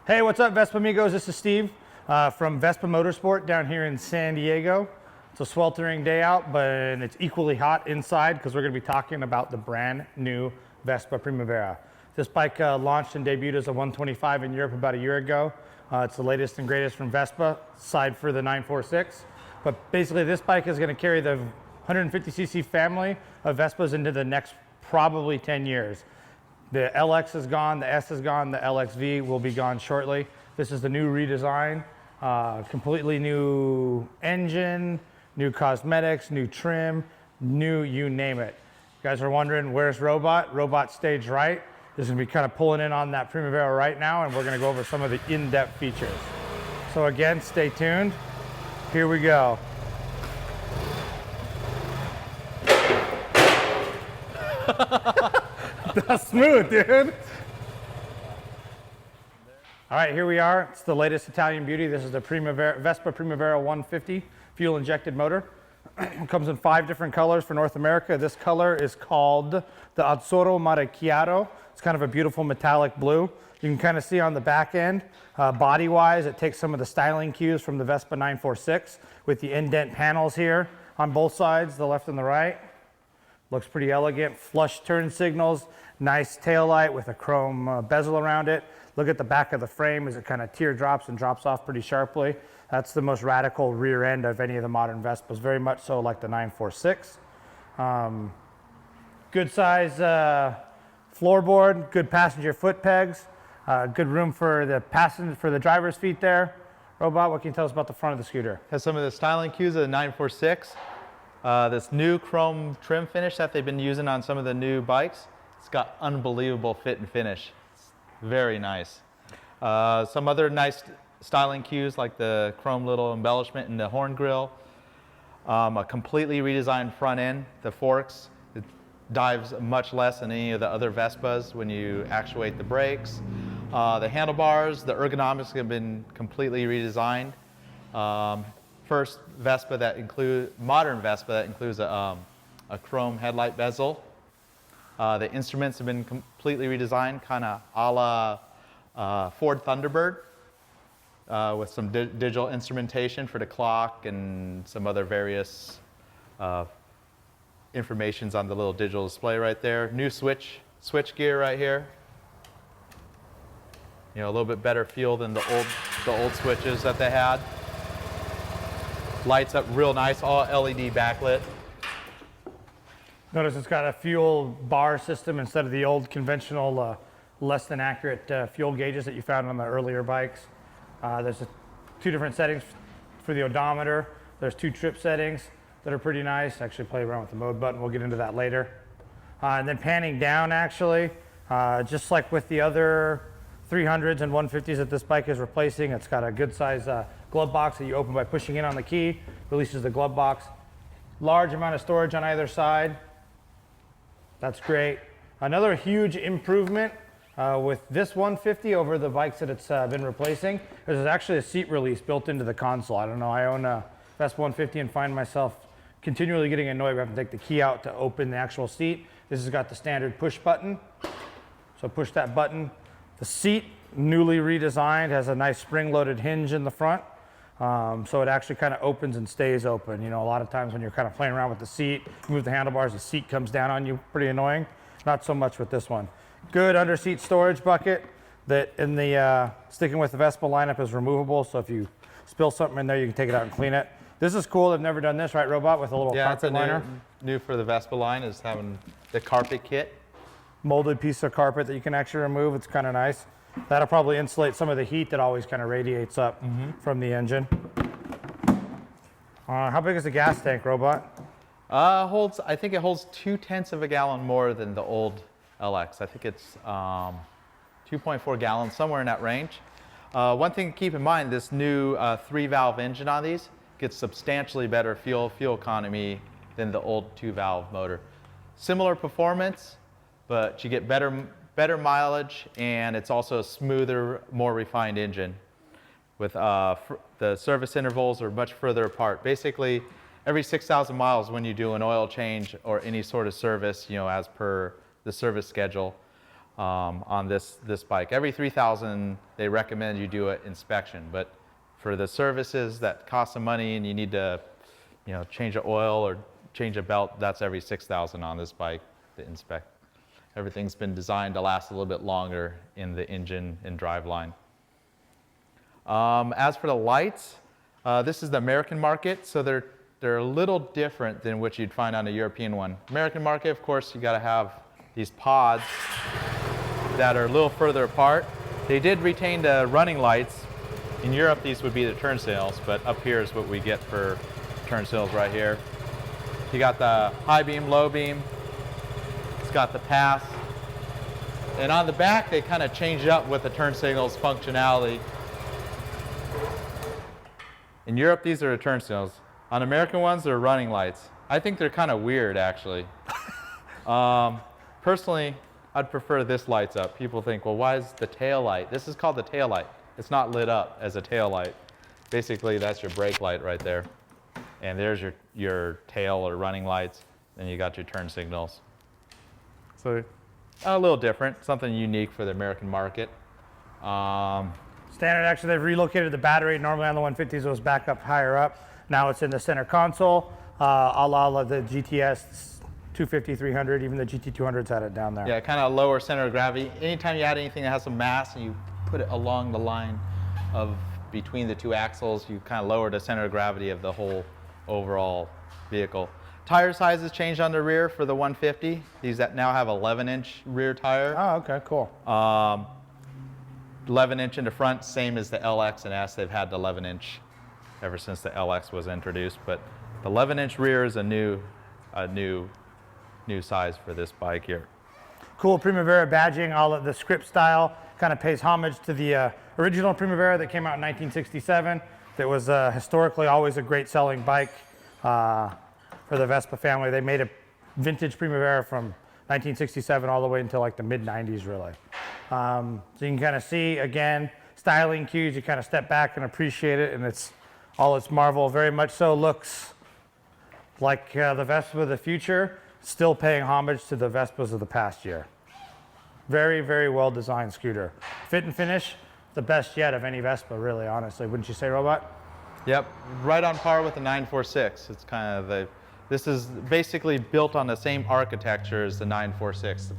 Hey, what's up, Vespa amigos? This is Steve from Vespa Motorsport down here in San Diego. It's a sweltering day out, but it's equally hot inside because we're going to be talking about the brand new Vespa Primavera. This bike launched and debuted as a 125 in Europe about a year ago. It's the latest and greatest from Vespa, aside for the 946. But basically, this bike is going to carry the 150cc family of Vespas into the next probably 10 years. The LX is gone, the S is gone, the LXV will be gone shortly. This is the new redesign, completely new engine, new cosmetics, new trim, new you name it. You guys are wondering, where's Robot? Robot stage right. This is gonna be kind of pulling in on that Primavera right now, and we're gonna go over some of the in-depth features. So again, stay tuned. Here we go. That's smooth, dude. All right, here we are. It's the latest Italian beauty. This is the Vespa Primavera 150 fuel-injected motor. It comes in 5 different colors for North America. This color is called the Azzurro Mare Chiaro. It's kind of a beautiful metallic blue. You can kind of see on the back end, body-wise, it takes some of the styling cues from the Vespa 946 with the indent panels here on both sides, the left and the right. Looks pretty elegant. Flush turn signals, nice tail light with a chrome bezel around it. Look at the back of the frame as it kind of teardrops and drops off pretty sharply. That's the most radical rear end of any of the modern Vespas, very much so like the 946. Good size floorboard, good passenger foot pegs, good room for the driver's feet there. Robot, what can you tell us about the front of the scooter? Has some of the styling cues of the 946. This new chrome trim finish that they've been using on some of the new bikes. It's got unbelievable fit and finish. It's very nice. Some other nice styling cues like the chrome little embellishment in the horn grille. A completely redesigned front end, the forks. It dives much less than any of the other Vespas when you actuate the brakes. The handlebars, the ergonomics have been completely redesigned. First Vespa that modern Vespa that includes a chrome headlight bezel. The instruments have been completely redesigned, kind of a la Ford Thunderbird, with some digital instrumentation for the clock and some other various informations on the little digital display right there. New switch gear right here. You know, a little bit better feel than the old switches that they had. Lights up real nice, all LED backlit. Notice it's got a fuel bar system instead of the old conventional, less than accurate fuel gauges that you found on the earlier bikes. There's 2 different settings for the odometer. There's 2 trip settings that are pretty nice. Actually play around with the mode button. We'll get into that later. And then panning down, actually, just like with the other 300s and 150s that this bike is replacing, it's got a good size glove box that you open by pushing in on the key, releases the glove box. Large amount of storage on either side. That's great. Another huge improvement with this 150 over the bikes that it's been replacing, there's actually a seat release built into the console. I don't know, I own a Vespa 150 and find myself continually getting annoyed by having to take the key out to open the actual seat. This has got the standard push button. So push that button. The seat, newly redesigned, has a nice spring-loaded hinge in the front. So it actually kind of opens and stays open. You know, a lot of times when you're kind of playing around with the seat, you move the handlebars, the seat comes down on you, pretty annoying. Not so much with this one. Good under-seat storage bucket that in the, sticking with the Vespa lineup is removable. So if you spill something in there, you can take it out and clean it. This is cool. I've never done this, right, Robot, with a little carpet liner? New for the Vespa line is having the carpet kit. Molded piece of carpet that you can actually remove. It's kind of nice. That'll probably insulate some of the heat that always kind of radiates up from the engine. How big is the gas tank, Robot? I think it holds 0.2 of a gallon more than the old LX. I think it's 2.4 gallons, somewhere in that range. One thing to keep in mind, this new 3-valve engine on these gets substantially better fuel economy than the old 2-valve motor. Similar performance, but you get better mileage, and it's also a smoother, more refined engine. With the service intervals are much further apart. Basically, every 6,000 miles when you do an oil change or any sort of service, you know, as per the service schedule, on this bike. Every 3,000, they recommend you do an inspection, but for the services that cost some money and you need to, change the oil or change a belt, that's every 6,000 on this bike to inspect. Everything's been designed to last a little bit longer in the engine and driveline. As for the lights, this is the American market, so they're a little different than what you'd find on a European one. American market, of course, you got to have these pods that are a little further apart. They did retain the running lights. In Europe, these would be the turn signals, but up here is what we get for turn signals right here. You got the high beam, low beam. It's got the pass. And on the back, they kind of change up with the turn signals functionality. In Europe, these are the turn signals. On American ones, they're running lights. I think they're kind of weird, actually. Personally, I'd prefer this lights up. People think, well, why is the tail light? This is called the tail light. It's not lit up as a tail light. Basically, that's your brake light right there. And there's your tail or running lights. Then you got your turn signals. So a little different, something unique for the American market. Standard, actually, they've relocated the battery. Normally on the 150s, it was back up higher up. Now it's in the center console, a la the GTS 250, 300, even the GT200's had it down there. Yeah, kind of lower center of gravity. Anytime you add anything that has some mass and you put it along the line of between the two axles, you kind of lower the center of gravity of the whole overall vehicle. Tire sizes changed on the rear for the 150. These that now have 11-inch rear tire. Oh, okay, cool. 11-inch in the front, same as the LX and S. They've had the 11-inch ever since the LX was introduced, but the 11-inch rear is a new size for this bike here. Cool Primavera badging, all of the script style, kind of pays homage to the original Primavera that came out in 1967. That was historically always a great selling bike for the Vespa family. They made a vintage Primavera from 1967 all the way until like the mid-90s, really. So you can kind of see, again, styling cues. You kind of step back and appreciate it, and it's all its marvel. Very much so looks like the Vespa of the future, still paying homage to the Vespas of the past year. Very, very well-designed scooter. Fit and finish, the best yet of any Vespa, really, honestly. Wouldn't you say, Robot? Yep, right on par with the 946. It's kind of this is basically built on the same architecture as the 946.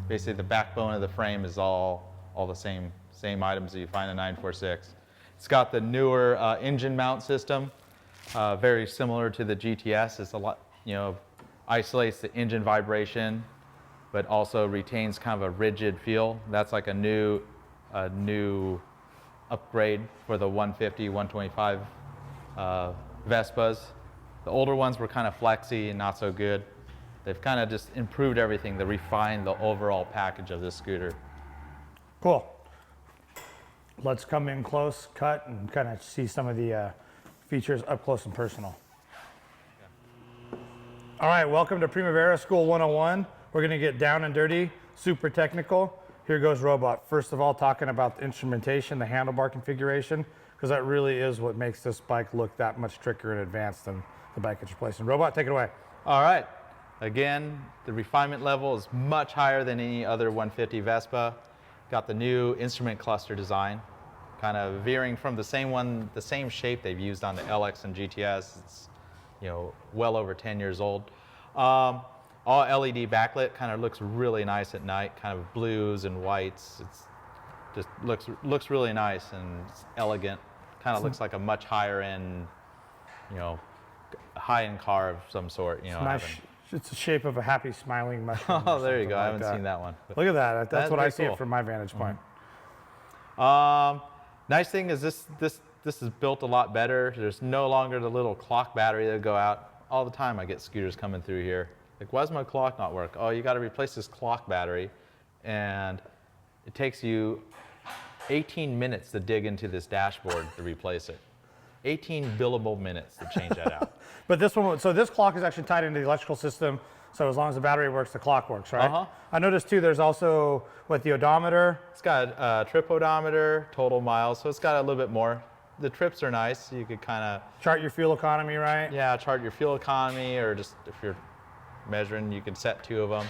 Basically, the backbone of the frame is all the same items that you find in 946. It's got the newer engine mount system, very similar to the GTS. It's a lot, isolates the engine vibration, but also retains kind of a rigid feel. That's like a new upgrade for the 150, 125 Vespas. The older ones were kind of flexy and not so good. They've kind of just improved everything to refine the overall package of this scooter. Cool. Let's come in close, cut, and kind of see some of the features up close and personal. All right, welcome to Primavera School 101. We're going to get down and dirty, super technical. Here goes Robot. First of all, talking about the instrumentation, the handlebar configuration, because that really is what makes this bike look that much trickier and advanced than the bike it's replacing. Robot, take it away. All right. Again, the refinement level is much higher than any other 150 Vespa. Got the new instrument cluster design, kind of veering from the same shape they've used on the LX and GTS. It's well over 10 years old. All LED backlit, kind of looks really nice at night, kind of blues and whites. It's just looks really nice and it's elegant. Kind of looks like a much higher end, high-end car of some sort. It's the shape of a happy, smiling mushroom. Oh, there you go. I haven't seen that one. Look at that. That's what I see cool. it from my vantage point. Nice thing is this is built a lot better. There's no longer the little clock battery that go out. All the time I get scooters coming through here. Like, why does my clock not work? Oh, you got to replace this clock battery, and it takes you 18 minutes to dig into this dashboard to replace it. 18 billable minutes to change that out. But this one, so this clock is actually tied into the electrical system. So as long as the battery works, the clock works, right? Uh-huh. I noticed too, there's also the odometer. It's got a trip odometer, total miles, so it's got a little bit more. The trips are nice. You could kind of chart your fuel economy, right? Yeah, chart your fuel economy, or just if you're measuring, you could set 2 of them.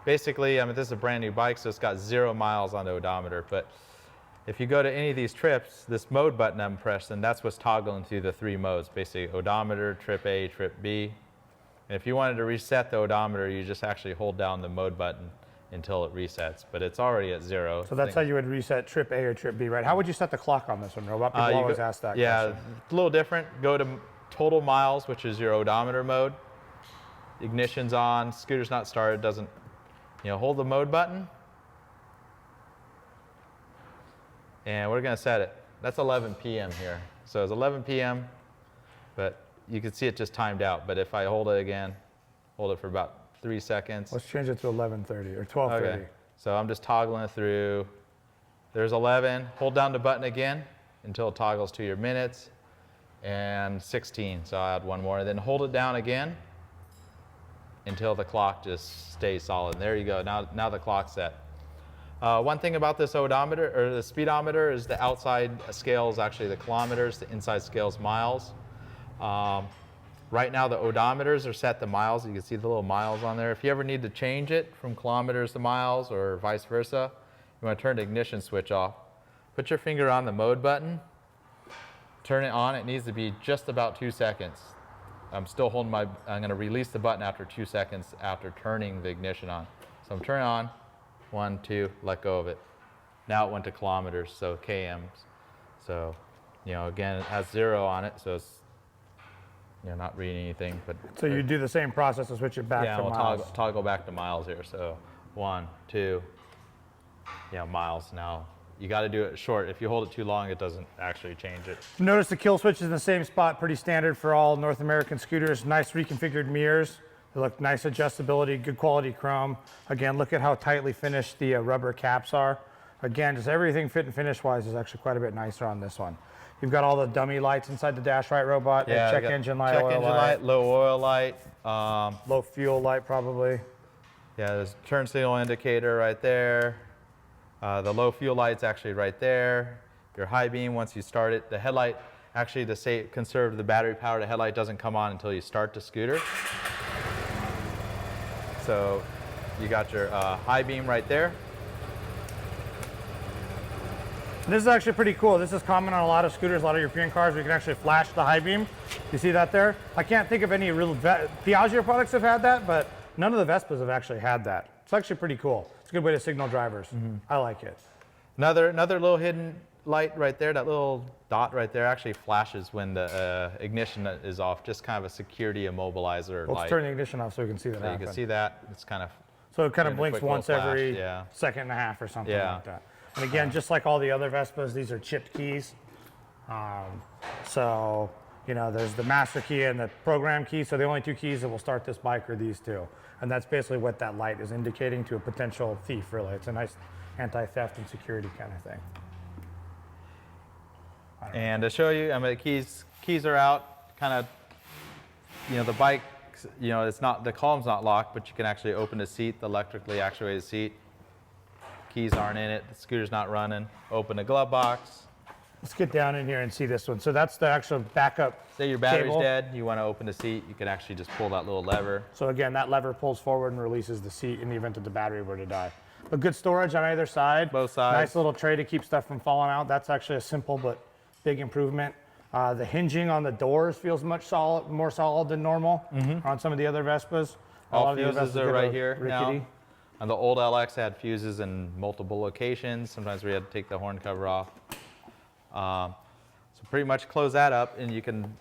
Basically, I mean, this is a brand new bike, so it's got 0 miles on the odometer. But if you go to any of these trips, this mode button I'm pressing, that's what's toggling through the 3 modes, basically odometer, trip A, trip B. And if you wanted to reset the odometer, you just actually hold down the mode button until it resets, but it's already at 0. So that's how you would reset trip A or trip B, right? How would you set the clock on this one, Robot? People always ask that question. It's a little different. Go to total miles, which is your odometer mode. Ignition's on, scooter's not started, doesn't, hold the mode button. And we're gonna set it. That's 11 p.m. here. So it's 11 p.m., but you can see it just timed out. But if I hold it again, hold it for about 3 seconds. Let's change it to 11:30 or 12:30. Okay. So I'm just toggling it through. There's 11. Hold down the button again until it toggles to your minutes. And 16. So I'll add one more. And then hold it down again until the clock just stays solid. And there you go. Now the clock's set. One thing about this odometer or the speedometer is the outside scale is actually the kilometers. The inside scale is miles. Right now the odometers are set to miles. You can see the little miles on there. If you ever need to change it from kilometers to miles or vice versa, you want to turn the ignition switch off. Put your finger on the mode button. Turn it on. It needs to be just about 2 seconds. I'm still holding I'm going to release the button after 2 seconds after turning the ignition on. So I'm turning on. 1, 2, let go of it. Now it went to kilometers, so kms. So, again, it has 0 on it, so it's not reading anything. But so you do the same process to switch it back to miles. We'll toggle back to miles here. So 1, 2, miles now. You got to do it short. If you hold it too long, it doesn't actually change it. Notice the kill switch is in the same spot, pretty standard for all North American scooters. Nice reconfigured mirrors. They look nice adjustability, good quality chrome. Again, look at how tightly finished the rubber caps are. Again, just everything fit and finish wise is actually quite a bit nicer on this one. You've got all the dummy lights inside the dash, right, Robot? Yeah, check engine light, check oil engine light, low oil light. low fuel light probably. Yeah, there's turn signal indicator right there. The low fuel light's actually right there. Your high beam, once you start it, the headlight, actually to conserve the battery power, the headlight doesn't come on until you start the scooter. So you got your high beam right there. This is actually pretty cool. This is common on a lot of scooters, a lot of European cars. We can actually flash the high beam. You see that there? I can't think of any real Piaggio products have had that, but none of the Vespas have actually had that. It's actually pretty cool. It's a good way to signal drivers. I like it. Another little hidden light right there, that little dot right there actually flashes when the ignition is off, just kind of a security immobilizer light. Let's turn the ignition off so we can see that So happen. you can see that. It's kind of... So it kind of blinks quick once little flash, every yeah. second and a half or something like that. And again, just like all the other Vespas, these are chipped keys. So, there's the master key and the program key. So the only 2 keys that will start this bike are these 2. And that's basically what that light is indicating to a potential thief, really. It's a nice anti-theft and security kind of thing. And to show you, the keys are out, kind of, the bike, it's not, the column's not locked, but you can actually open the seat, the electrically actuated seat. Keys aren't in it, the scooter's not running. Open the glove box. Let's get down in here and see this one. So that's the actual backup Say your battery's cable. dead, you want to open the seat, you can actually just pull that little lever. So again, that lever pulls forward and releases the seat in the event that the battery were to die. But good storage on either side. Both sides. Nice little tray to keep stuff from falling out. That's actually a simple but big improvement. The hinging on the doors feels much more solid than normal on some of the other Vespas. All fuses are right here rickety. now. And the old LX had fuses in multiple locations. Sometimes we had to take the horn cover off. So pretty much close that up, and you can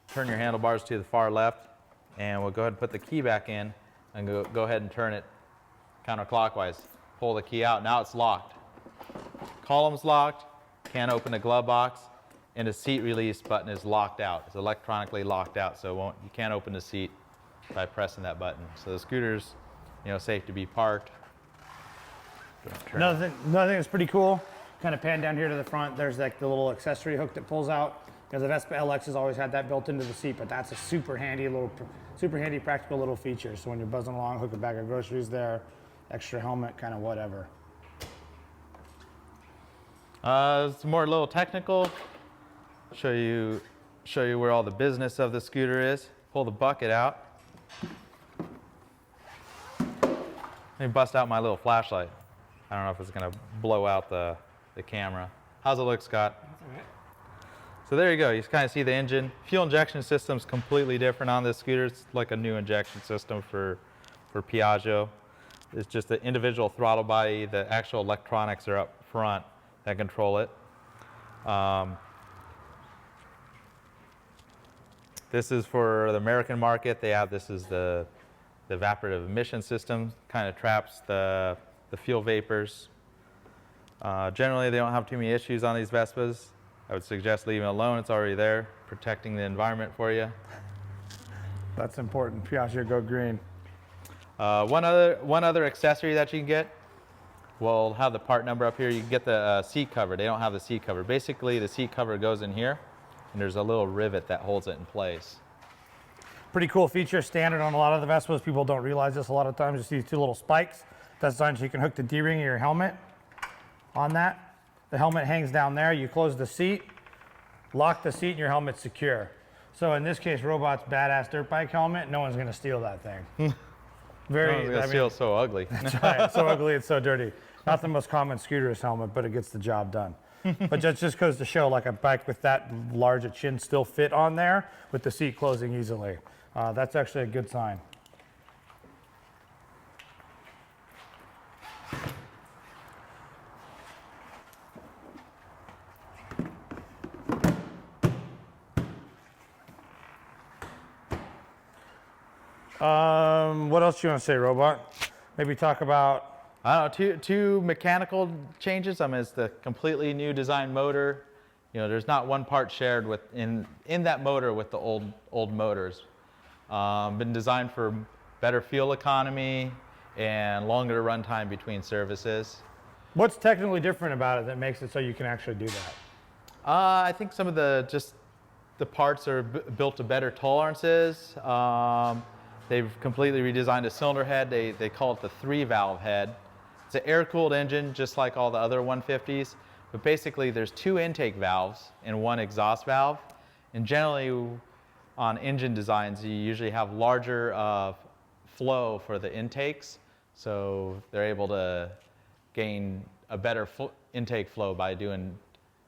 turn your handlebars to the far left, and we'll go ahead and put the key back in and go ahead and turn it counterclockwise. Pull the key out. Now it's locked. Column's locked. Can't open the glove box, and the seat release button is locked out. It's electronically locked out, so you can't open the seat by pressing that button. So the scooter's safe to be parked. Another thing that's pretty cool, kind of pan down here to the front, there's like the little accessory hook that pulls out. Because the Vespa LX has always had that built into the seat, but that's a super handy practical little feature. So when you're buzzing along, hook a bag of groceries there, extra helmet, kind of whatever. It's more a little technical. Show you where all the business of the scooter is. Pull the bucket out. Let me bust out my little flashlight. I don't know if it's going to blow out the camera. How's it look, Scott? That's all right. So there you go. You kind of see the engine. Fuel injection system's completely different on this scooter. It's like a new injection system for Piaggio. It's just the individual throttle body. The actual electronics are up front that control it. This is for the American market. This is the evaporative emission system. Kind of traps the fuel vapors. Generally, they don't have too many issues on these Vespas. I would suggest leaving it alone. It's already there, protecting the environment for you. That's important. Piaggio, go green. One other accessory that you can get, we'll have the part number up here. You can get the seat cover. They don't have the seat cover. Basically, the seat cover goes in here, and there's a little rivet that holds it in place. Pretty cool feature, standard on a lot of the Vespas. People don't realize this a lot of times. You see these two little spikes. That's designed so you can hook the D-ring of your helmet on that. The helmet hangs down there. You close the seat, lock the seat, and your helmet's secure. So in this case, Robot's badass dirt bike helmet, no one's going to steal that thing. Feels so ugly. That's right. It's so ugly, it's so dirty. Not the most common scooterist helmet, but it gets the job done. But that just goes to show, like a bike with that large a chin still fit on there with the seat closing easily. That's actually a good sign. What else do you want to say, Robot? Maybe talk about... I don't know, two mechanical changes. I mean, it's the completely new design motor. You know, there's not one part shared in that motor with the old motors. Been designed for better fuel economy and longer runtime between services. What's technically different about it that makes it so you can actually do that? I think some of the parts are built to better tolerances. They've completely redesigned a cylinder head. They call it the 3-valve head. It's an air-cooled engine, just like all the other 150s. But basically, there's 2 intake valves and 1 exhaust valve. And generally, on engine designs, you usually have larger flow for the intakes. So they're able to gain a better intake flow by doing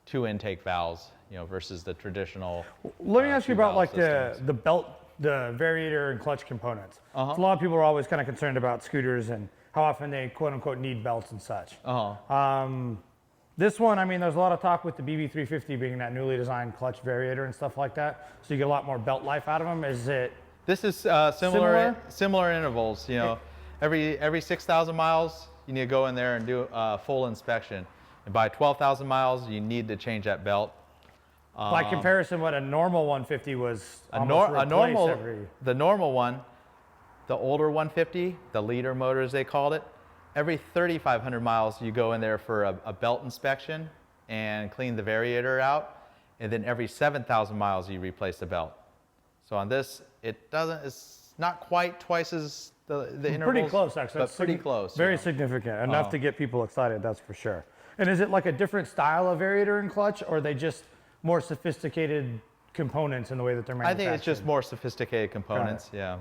2 intake valves, versus the traditional. Let me ask you about like systems. the belt, the variator and clutch components. Uh-huh. So a lot of people are always kind of concerned about scooters and how often they quote unquote need belts and such. This one, I mean, there's a lot of talk with the BB350 being that newly designed clutch variator and stuff like that. So you get a lot more belt life out of them. Is it? This is similar intervals. Every 6,000 miles, you need to go in there and do a full inspection. And by 12,000 miles, you need to change that belt. By comparison, what a normal 150 was the normal one, the older 150, the leader motor as they called it, every 3,500 miles you go in there for a belt inspection and clean the variator out, and then every 7,000 miles you replace the belt. So on this, it's not quite twice as the intervals. Pretty close, actually. But pretty close. Very significant, enough to get people excited, that's for sure. And is it like a different style of variator and clutch, or are they just more sophisticated components in the way that they're manufactured? I think it's just more sophisticated components. Yeah,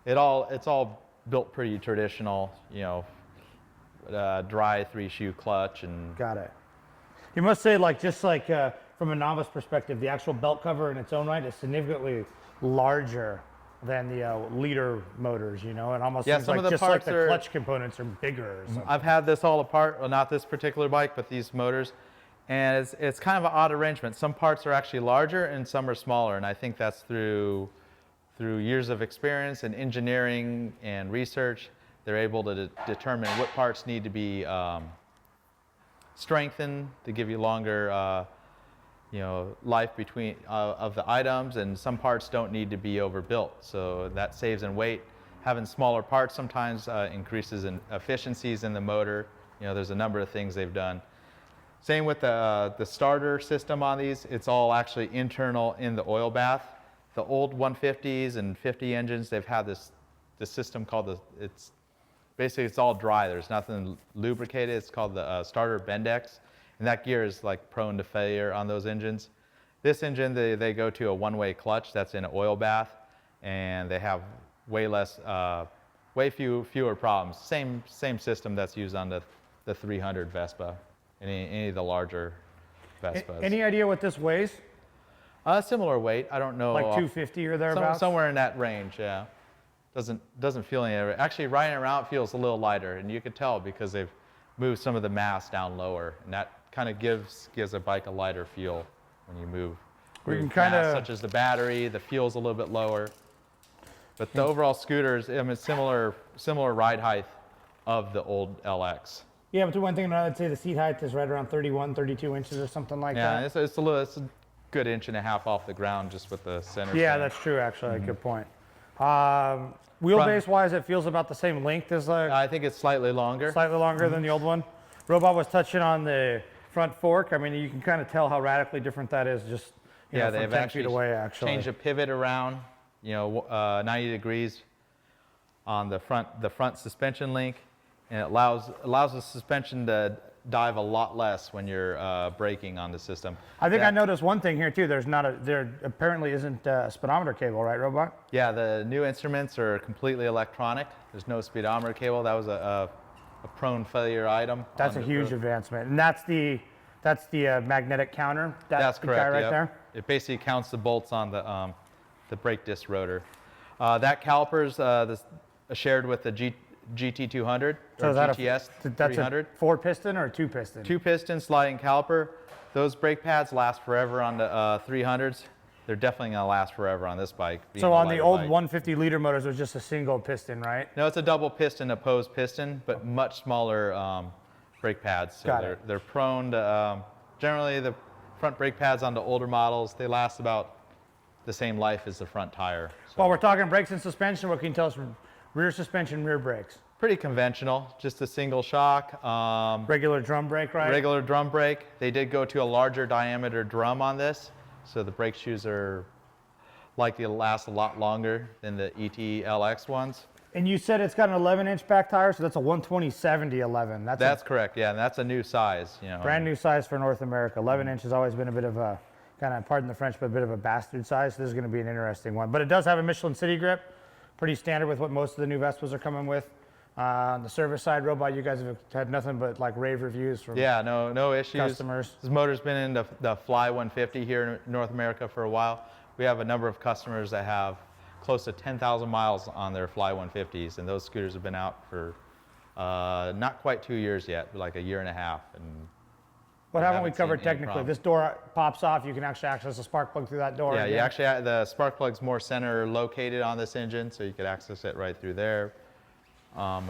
it's all built pretty traditional. Dry 3-shoe clutch and. Got it. You must say, from a novice perspective, the actual belt cover in its own right is significantly larger than the leader motors. And almost seems like just like the clutch components are bigger or something. I've had this all apart. Well, not this particular bike, but these motors. And it's kind of an odd arrangement. Some parts are actually larger and some are smaller. And I think that's through years of experience and engineering and research. They're able to determine what parts need to be strengthened to give you longer life between of the items, and some parts don't need to be overbuilt. So that saves in weight. Having smaller parts sometimes increases in efficiencies in the motor. There's a number of things they've done. Same with the starter system on these. It's all actually internal in the oil bath. The old 150s and 50 engines, they've had this system called it's all dry. There's nothing lubricated. It's called the starter Bendex, and that gear is like prone to failure on those engines. This engine, they go to a one-way clutch that's in an oil bath, and they have way less way fewer problems. Same system that's used on the 300 Vespa, any of the larger Vespas. Any idea what this weighs? Similar weight. I don't know. Like 250 or thereabouts? Somewhere in that range, yeah. Doesn't feel any. Actually, riding around feels a little lighter, and you can tell because they've moved some of the mass down lower, and that kind of gives a bike a lighter feel when you move. We can mass, kind of, such as the battery, the fuel's a little bit lower, but the overall scooters, I mean, similar ride height of the old LX. yeah, but the one thing I'd say the seat height is right around 31, 32 inches or something like that. Yeah, it's a good inch and a half off the ground just with the center. Yeah, stand. that's true, actually. Good point. Wheelbase-wise, it feels about the same length as I think it's slightly longer. slightly longer than the old one. Robot was touching on the front fork. I mean, you can kind of tell how radically different that is just you know, from they've 10 actually feet away, actually. changed the pivot around, 90 degrees on the front suspension link, and it allows the suspension to dive a lot less when you're braking on the system. I think I noticed one thing here too. There apparently isn't a speedometer cable, right, Robot? Yeah, the new instruments are completely electronic. There's no speedometer cable. That was a prone failure item. That's a huge advancement, and that's the magnetic counter. That's correct. Guy right Yep. there. It basically counts the bolts on the brake disc rotor. That caliper's shared with the GT200 or is that GTS that's 300. a 4-piston or a 2-piston? 2-piston sliding caliper. Those brake pads last forever on the 300s. They're definitely going to last forever on this bike. So on the old 150-liter motors, it was just a single piston, right? No, it's a double piston opposed piston, but much smaller brake pads. So they're prone to, generally the front brake pads on the older models, they last about the same life as the front tire. So While we're talking brakes and suspension, what can you tell us from rear suspension, rear brakes? pretty conventional, just a single shock. Regular drum brake, right? Regular drum brake. They did go to a larger diameter drum on this, so the brake shoes are likely to last a lot longer than the ET-LX ones. And you said it's got an 11-inch back tire, so that's a 120/70/11. That's correct, yeah, and that's a new size. Brand new size for North America. 11-inch has always been a bit of a, kind of, pardon the French, but a bit of a bastard size. So this is going to be an interesting one. But it does have a Michelin City grip, pretty standard with what most of the new Vespas are coming with. On the service side, Robot, you guys have had nothing but like rave reviews from no issues. customers. This motor's been in the Fly 150 here in North America for a while. We have a number of customers that have close to 10,000 miles on their Fly 150s, and those scooters have been out for not quite 2 years yet, but like a year and a half. And What haven't we haven't covered seen any technically? problem. This door pops off. You can actually access a spark plug through that door. yeah, you again. actually the spark plug's more center located on this engine, so you could access it right through there.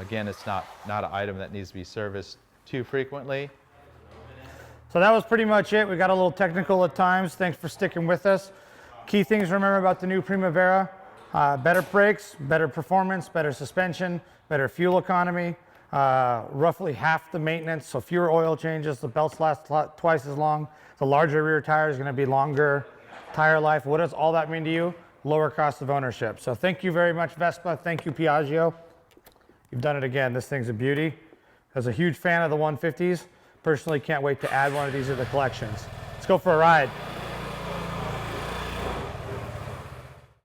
Again, it's not an item that needs to be serviced too frequently. So that was pretty much it. We got a little technical at times. Thanks for sticking with us. Key things to remember about the new Primavera: better brakes, better performance, better suspension, better fuel economy, roughly half the maintenance, so fewer oil changes. The belts last twice as long. The larger rear tire is going to be longer tire life. What does all that mean to you? Lower cost of ownership. So thank you very much, Vespa. Thank you, Piaggio. You've done it again. This thing's a beauty. As a huge fan of the 150s, personally can't wait to add one of these to the collections. Let's go for a ride.